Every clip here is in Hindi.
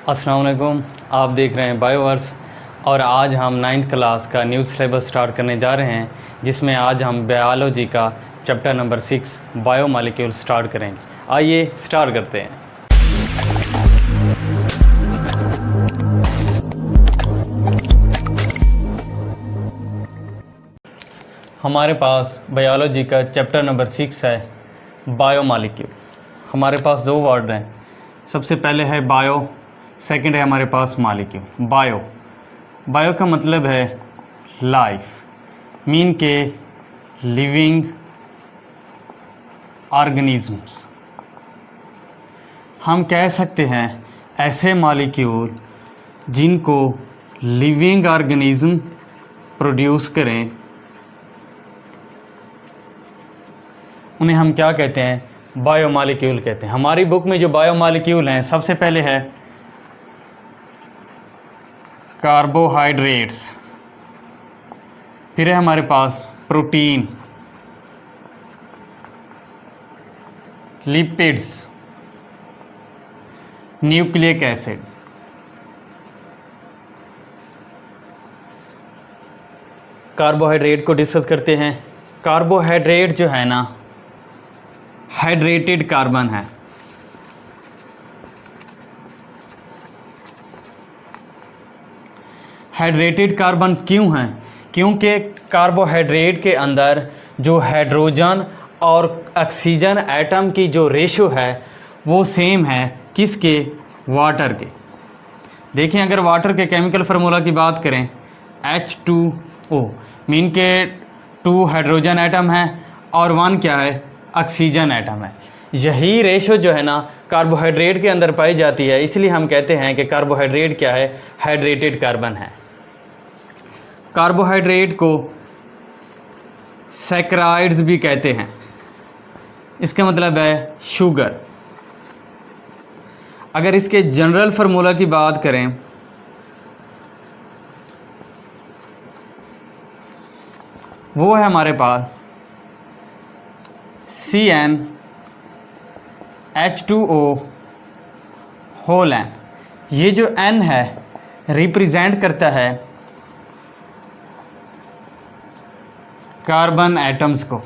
अस्सलाम वालेकुम। आप देख रहे हैं बायोवर्स और आज हम 9th क्लास का न्यू सिलेबस स्टार्ट करने जा रहे हैं, जिसमें आज हम बायोलॉजी का चैप्टर नंबर 6 बायोमॉलिक्यूल स्टार्ट करेंगे। आइए स्टार्ट करते हैं। हमारे पास बायोलॉजी का चैप्टर नंबर 6 है बायोमॉलिक्यूल। हमारे पास दो वर्ड हैं, सबसे पहले है बायो, सेकंड है हमारे पास मॉलिक्यूल। बायो का मतलब है लाइफ, मीन के लिविंग ऑर्गेनिजम्स। हम कह सकते हैं ऐसे मॉलिक्यूल जिनको लिविंग ऑर्गेनिज्म प्रोड्यूस करें, उन्हें हम क्या कहते हैं? बायोमॉलिक्यूल कहते हैं। हमारी बुक में जो बायोमॉलिक्यूल हैं, सबसे पहले है कार्बोहाइड्रेट्स, फिर है हमारे पास protein, lipids, nucleic acid. Carbohydrate को डिस्कस करते हैं। कार्बोहाइड्रेट जो है ना, हाइड्रेटेड कार्बन है। हाइड्रेटेड कार्बन क्यों हैं? क्योंकि कार्बोहाइड्रेट के अंदर जो हाइड्रोजन और ऑक्सीजन एटम की जो रेशो है वो सेम है किसके? वाटर के। देखें, अगर वाटर के केमिकल फार्मूला की बात करें, H2O, मीन के 2 हाइड्रोजन एटम है और 1 क्या है? ऑक्सीजन एटम है। यही रेशो जो है ना कार्बोहाइड्रेट के अंदर पाई जाती है, इसलिए हम कहते हैं कि कार्बोहाइड्रेट क्या है? हाइड्रेटेड कार्बन है। कार्बोहाइड्रेट को सैकराइड्स भी कहते हैं, इसका मतलब है शुगर। अगर इसके जनरल फार्मूला की बात करें, वो है हमारे पास CnH2O होल N। ये जो N है रिप्रेजेंट करता है कार्बन एटम्स को।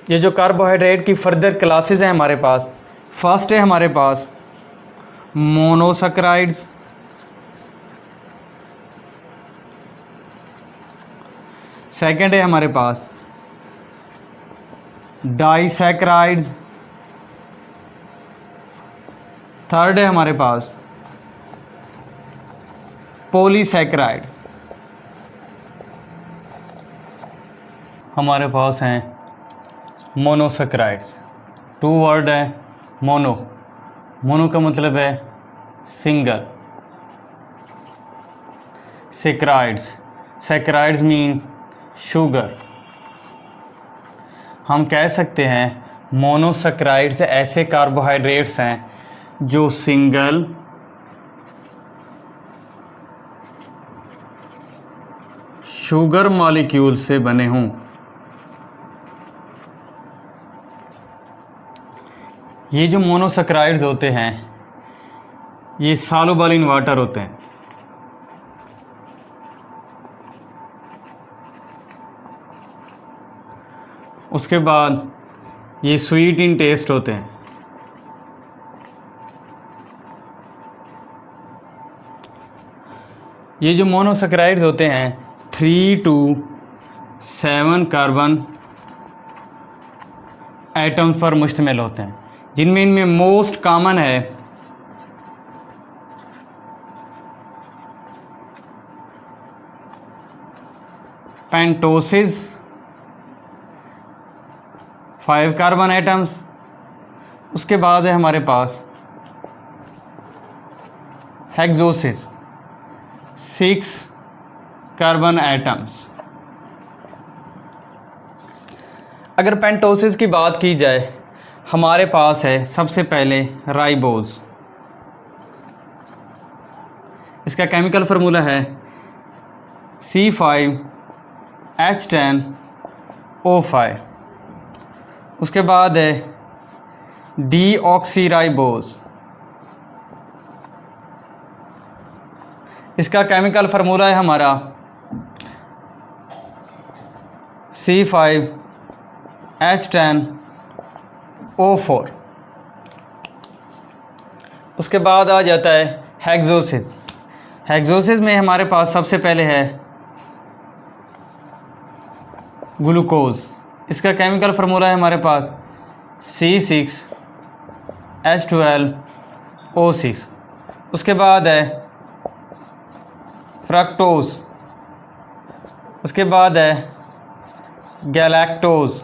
ये जो कार्बोहाइड्रेट की फर्दर क्लासेस हैं हमारे पास, फर्स्ट है हमारे पास मोनोसैकराइड्स, सेकंड है हमारे पास डाइसैकराइड्स, थर्ड है हमारे पास पॉलीसैकराइड। हमारे पास हैं मोनोसैकराइड्स। 2 वर्ड है मोनो का मतलब है सिंगल, सैकराइड्स मीन शुगर। हम कह सकते हैं मोनोसैकराइड्स ऐसे कार्बोहाइड्रेट्स हैं जो सिंगल शुगर मॉलिक्यूल से बने हों। ये जो मोनोसैकराइड्स होते हैं ये सॉल्युबल इन वाटर होते हैं। उसके बाद ये स्वीट इन टेस्ट होते हैं। ये जो मोनोसैकराइड्स होते हैं 3 to 7 कार्बन एटम पर मुश्तमिल होते हैं, जिनमें इनमें मोस्ट कॉमन है पेंटोसिस 5 कार्बन एटम्स। उसके बाद है हमारे पास हेक्सोसिस 6 कार्बन एटम्स। अगर पेंटोसिस की बात की जाए, हमारे पास है सबसे पहले राइबोज। इसका केमिकल फार्मूला है C5H10O5। उसके बाद है डीऑक्सीराइबोज इसका केमिकल फार्मूला है हमारा C5H10O4। उसके बाद आ जाता है हेक्सोसिस। हेक्सोसिस में हमारे पास सबसे पहले है ग्लूकोज। इसका केमिकल फार्मूला है हमारे पास C6H12O6। उसके बाद है फ्रक्टोज। उसके बाद है गैलेक्टोज।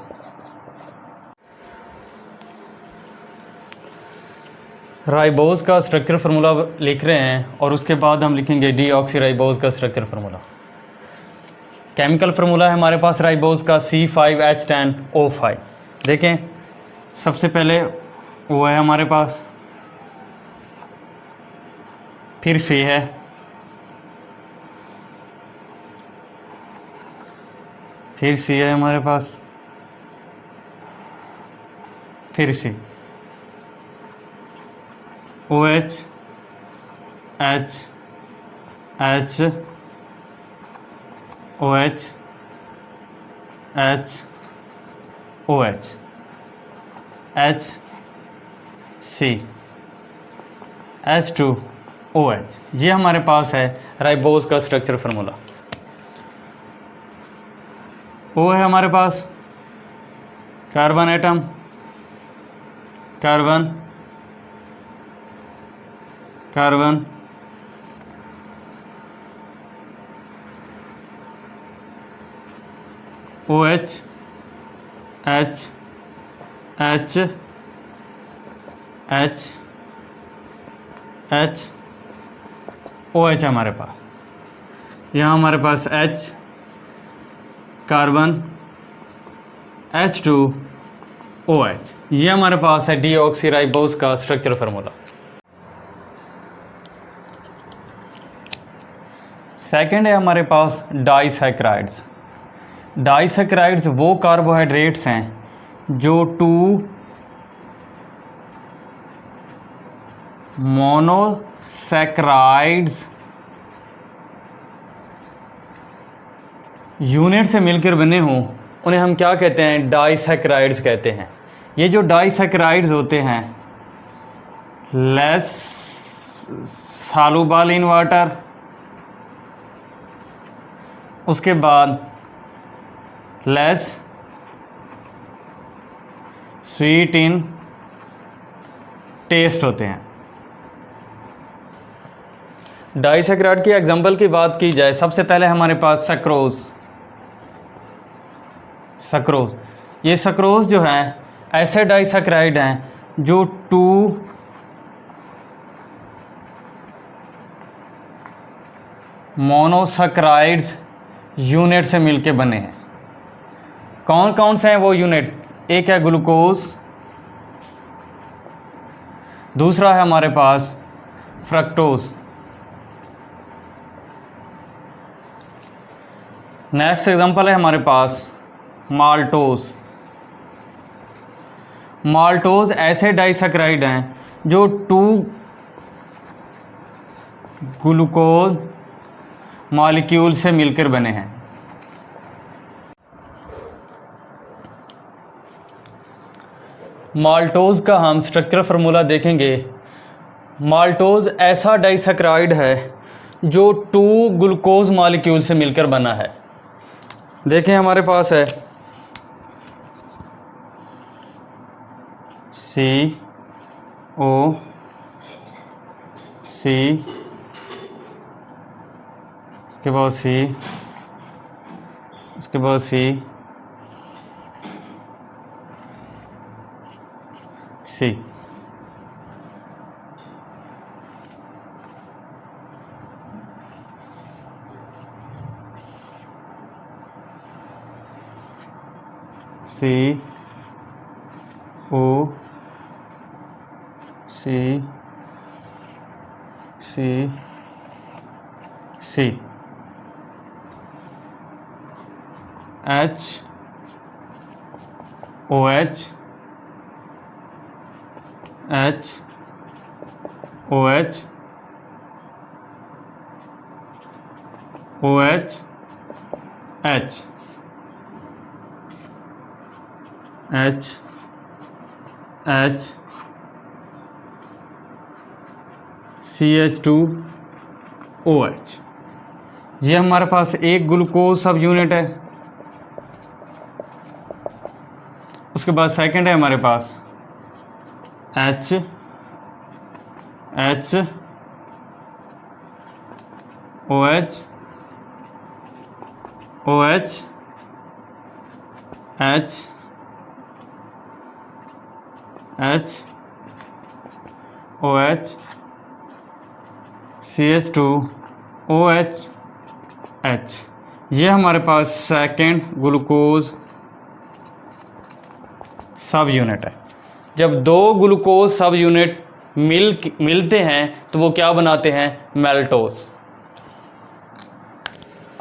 राइबोज का स्ट्रक्चर फार्मूला लिख रहे हैं और उसके बाद हम लिखेंगे डीऑक्सीराइबोज का स्ट्रक्चर फार्मूला। केमिकल फार्मूला है हमारे पास राइबोज का C5H10O5। देखें सबसे पहले वो है हमारे पास, फिर C है, फिर C है हमारे पास, फिर C, OH H H OH H OH H C H2OH। ये हमारे पास है राइबोज का स्ट्रक्चर फार्मूला। वो है हमारे पास carbon atom, carbon carbon OH H H H H OH हमारे पास। यहाँ हमारे पास H, कार्बन, H2OH। ये हमारे पास है डीऑक्सीराइबोज का स्ट्रक्चर फार्मूला। सेकंड है हमारे पास डाइसैकराइड्स। डाइसैकराइड्स वो कार्बोहाइड्रेट्स हैं जो 2 मोनोसैकराइड्स यूनिट से मिलकर बने हों, उन्हें हम क्या कहते हैं? डाइसैकराइड्स कहते हैं। ये जो डाइसैकराइड्स होते हैं लेस सॉल्युबल इन वाटर, उसके बाद लेस स्वीट इन टेस्ट होते हैं। डाइसैकराइड की एग्जांपल की बात की जाए, सबसे पहले हमारे पास सक्रोज। ये सक्रोज जो है ऐसे डाइसैकराइड हैं जो 2 मोनोसैकराइड्स यूनिट से मिलके बने हैं। कौन कौन से हैं वो यूनिट? एक है ग्लूकोज, दूसरा है हमारे पास फ्रक्टोज, नेक्स्ट एग्जांपल है हमारे पास माल्टोज। माल्टोज ऐसे डाइसैकराइड हैं जो 2 ग्लूकोज मॉलिक्यूल से मिलकर बने हैं। माल्टोज का हम स्ट्रक्चर फार्मूला देखेंगे। माल्टोज ऐसा डाइसैकराइड है जो 2 ग्लूकोज मॉलिक्यूल से मिलकर बना है। देखें हमारे पास है C उसके बाद C, उसके बाद C O C H OH H OH OH H H H CH2OH। ये हमारे पास एक ग्लूकोज सब यूनिट है। उसके बाद सेकंड है हमारे पास H OH OH H OH CH2OH H। ये हमारे पास सेकेंड ग्लूकोज सब यूनिट है। जब दो ग्लूकोज सब यूनिट मिलते हैं तो वो क्या बनाते हैं? मेल्टोज।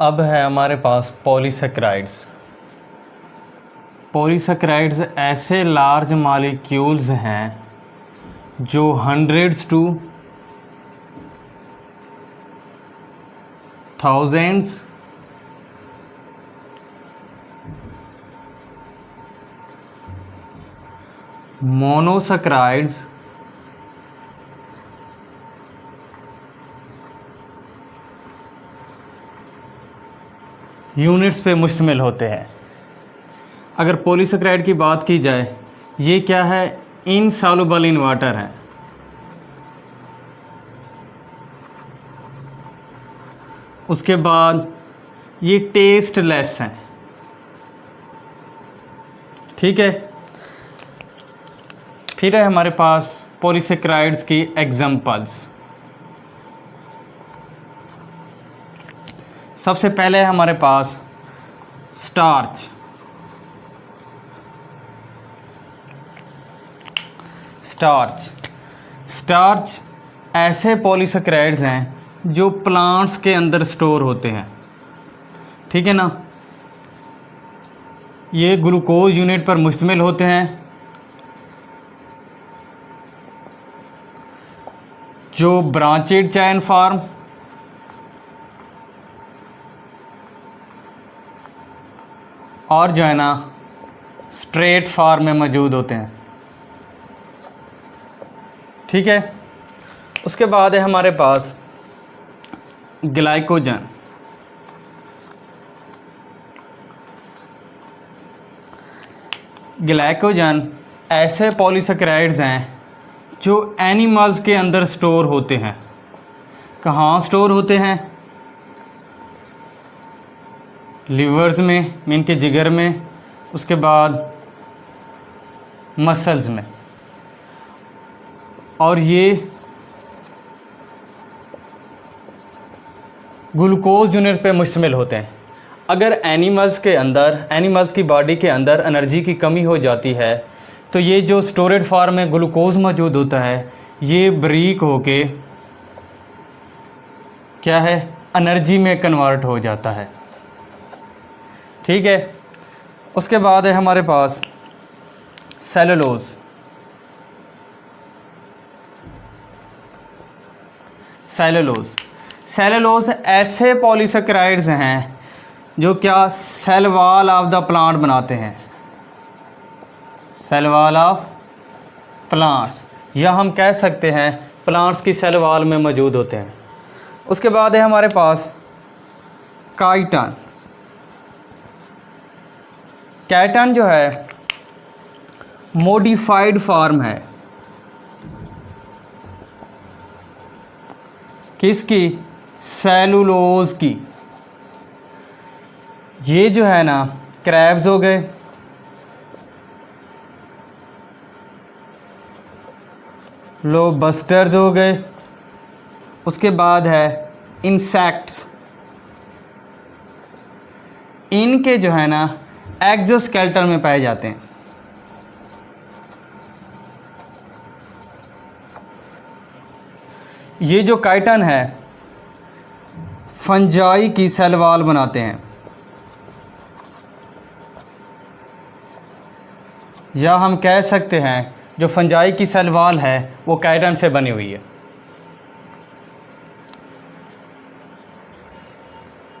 अब है हमारे पास पॉलीसेक्राइड्स। पॉलीसेक्राइड्स ऐसे लार्ज मॉलिक्यूल्स हैं जो hundreds two thousands monosaccharides units पे मुश्तमिल होते हैं। अगर पॉलीसेक्राइड की बात की जाए, ये क्या है? इनसॉल्युबल इन वाटर है। उसके बाद ये टेस्टलेस हैं। ठीक है। फिर है हमारे पास पॉलीसेक्राइड्स की एग्जाम्पल्स। सबसे पहले है हमारे पास स्टार्च। स्टार्च ऐसे पॉलीसेक्राइड्स हैं जो प्लांट्स के अंदर स्टोर होते हैं। ठीक है ना। ये ग्लूकोज यूनिट पर मुश्तमिल होते हैं जो ब्रांचेड चैन फॉर्म और जो है ना स्ट्रेट फॉर्म में मौजूद होते हैं। ठीक है। उसके बाद है हमारे पास ग्लाइकोजन। ग्लाइकोजन ऐसे पॉलीसेक्राइड्स हैं जो एनिमल्स के अंदर स्टोर होते हैं। कहाँ स्टोर होते हैं? लिवर्स में, मीन के जिगर में, उसके बाद मसल्स में। और ये ग्लूकोज यूनिट पे मुश्तमिल होते हैं। अगर एनिमल्स की बॉडी के अंदर एनर्जी की कमी हो जाती है तो ये जो स्टोरेज फॉर्म में ग्लूकोज मौजूद होता है, ये ब्रेक होके क्या है? एनर्जी में कन्वर्ट हो जाता है। ठीक है। उसके बाद है हमारे पास सेलुलोज। सेलुलोज ऐसे पॉलीसेक्राइड्स हैं जो क्या cell wall of the plant बनाते हैं। सेल वॉल ऑफ प्लांट्स, या हम कह सकते हैं प्लांट्स की सेल वॉल में मौजूद होते हैं। उसके बाद है हमारे पास काइटन। काइटन जो है मॉडिफाइड फॉर्म है किसकी? सेलुलोज की। ये जो है ना क्रैब्स हो गए, लोबस्टर्स हो गए, उसके बाद है इंसेक्ट्स। इनके जो है ना एक्सोस्केलेटन में पाए जाते हैं। ये जो काइटन है फंजाई की सेल वॉल बनाते हैं, या हम कह सकते हैं जो फंजाई की सेल वॉल है वो काइटन से बनी हुई है।